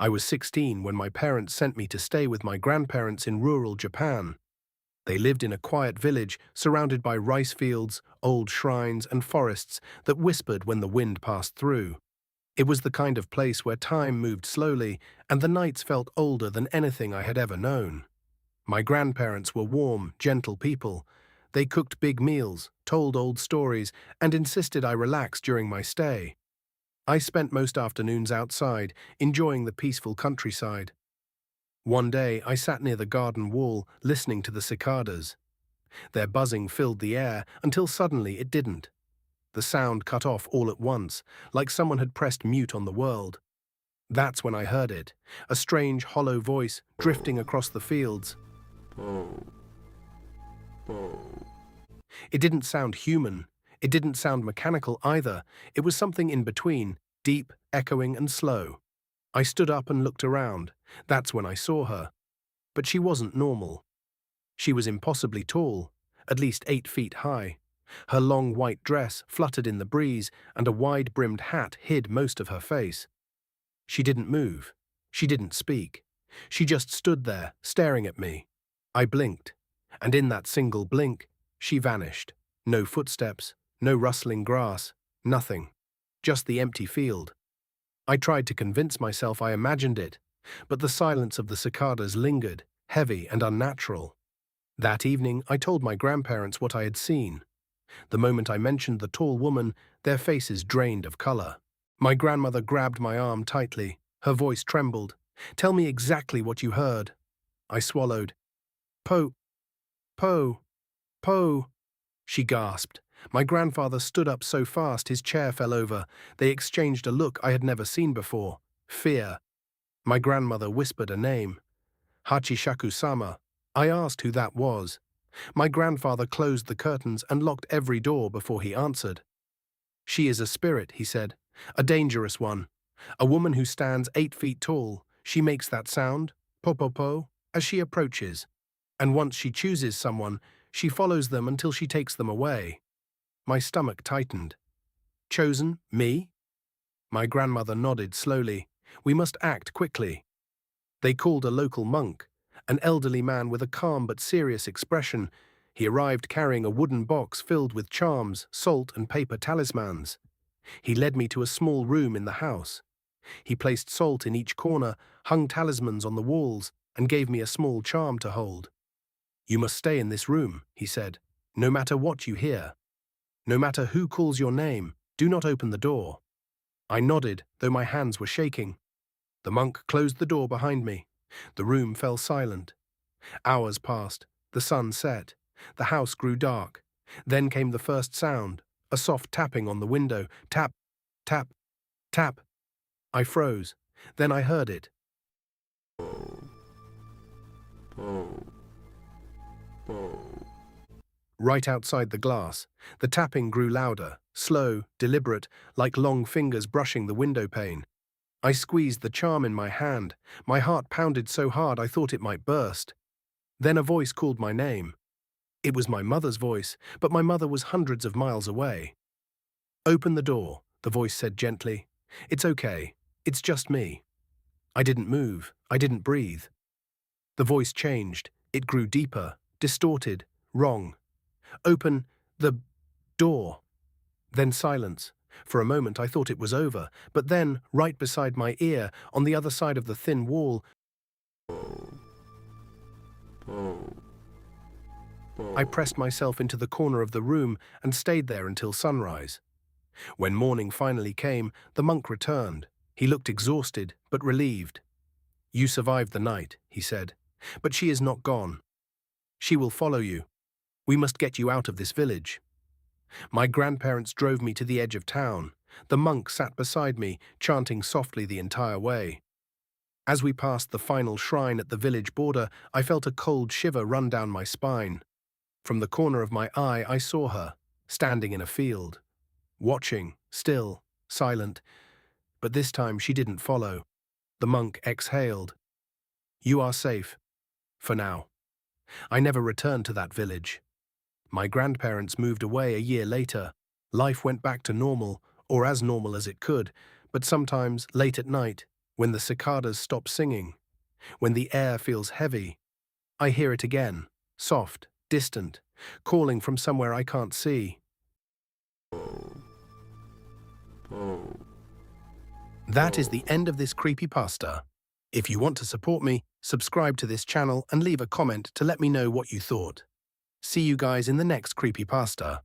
I was 16 when my parents sent me to stay with my grandparents in rural Japan. They lived in a quiet village surrounded by rice fields, old shrines, and forests that whispered when the wind passed through. It was the kind of place where time moved slowly and the nights felt older than anything I had ever known. My grandparents were warm, gentle people. They cooked big meals, told old stories, and insisted I relax during my stay. I spent most afternoons outside, enjoying the peaceful countryside. One day, I sat near the garden wall, listening to the cicadas. Their buzzing filled the air until suddenly it didn't. The sound cut off all at once, like someone had pressed mute on the world. That's when I heard it, a strange, hollow voice drifting across the fields. It didn't sound human. It didn't sound mechanical either. It was something in between, deep, echoing, and slow. I stood up and looked around. That's when I saw her. But she wasn't normal. She was impossibly tall, at least 8 feet high. Her long white dress fluttered in the breeze, and a wide-brimmed hat hid most of her face. She didn't move. She didn't speak. She just stood there, staring at me. I blinked, and in that single blink, she vanished. No footsteps, no rustling grass, nothing. Just the empty field. I tried to convince myself I imagined it, but the silence of the cicadas lingered, heavy and unnatural. That evening, I told my grandparents what I had seen. The moment I mentioned the tall woman, their faces drained of color. My grandmother grabbed my arm tightly. Her voice trembled. "Tell me exactly what you heard." I swallowed. "Po, po, po," she gasped. My grandfather stood up so fast his chair fell over. They exchanged a look I had never seen before. Fear. My grandmother whispered a name. Hachishaku-sama. I asked who that was. My grandfather closed the curtains and locked every door before he answered. "She is a spirit," he said. "A dangerous one. A woman who stands 8 feet tall. She makes that sound, po-po-po, as she approaches. And once she chooses someone, she follows them until she takes them away." My stomach tightened. "Chosen? Me?" My grandmother nodded slowly. "We must act quickly." They called a local monk, an elderly man with a calm but serious expression. He arrived carrying a wooden box filled with charms, salt, and paper talismans. He led me to a small room in the house. He placed salt in each corner, hung talismans on the walls, and gave me a small charm to hold. "You must stay in this room," he said, "no matter what you hear. No matter who calls your name, do not open the door." I nodded, though my hands were shaking. The monk closed the door behind me. The room fell silent. Hours passed. The sun set. The house grew dark. Then came the first sound, a soft tapping on the window. Tap, tap, tap. I froze. Then I heard it. Right outside the glass. The tapping grew louder, slow, deliberate, like long fingers brushing the window pane. I squeezed the charm in my hand. My heart pounded so hard I thought it might burst. Then a voice called my name. It was my mother's voice, but my mother was hundreds of miles away. "Open the door," the voice said gently. "It's okay. It's just me." I didn't move. I didn't breathe. The voice changed. It grew deeper, distorted, wrong. "Open the door." Then silence. For a moment I thought it was over, but then, right beside my ear, on the other side of the thin wall, I pressed myself into the corner of the room and stayed there until sunrise. When morning finally came, the monk returned. He looked exhausted, but relieved. "You survived the night," he said, "but she is not gone. She will follow you. We must get you out of this village." My grandparents drove me to the edge of town. The monk sat beside me, chanting softly the entire way. As we passed the final shrine at the village border, I felt a cold shiver run down my spine. From the corner of my eye, I saw her, standing in a field. Watching, still, silent, but this time she didn't follow. The monk exhaled. "You are safe. For now." I never returned to that village. My grandparents moved away a year later. Life went back to normal, or as normal as it could, but sometimes, late at night, when the cicadas stop singing, when the air feels heavy, I hear it again, soft, distant, calling from somewhere I can't see. That is the end of this creepypasta. If you want to support me, subscribe to this channel and leave a comment to let me know what you thought. See you guys in the next creepypasta.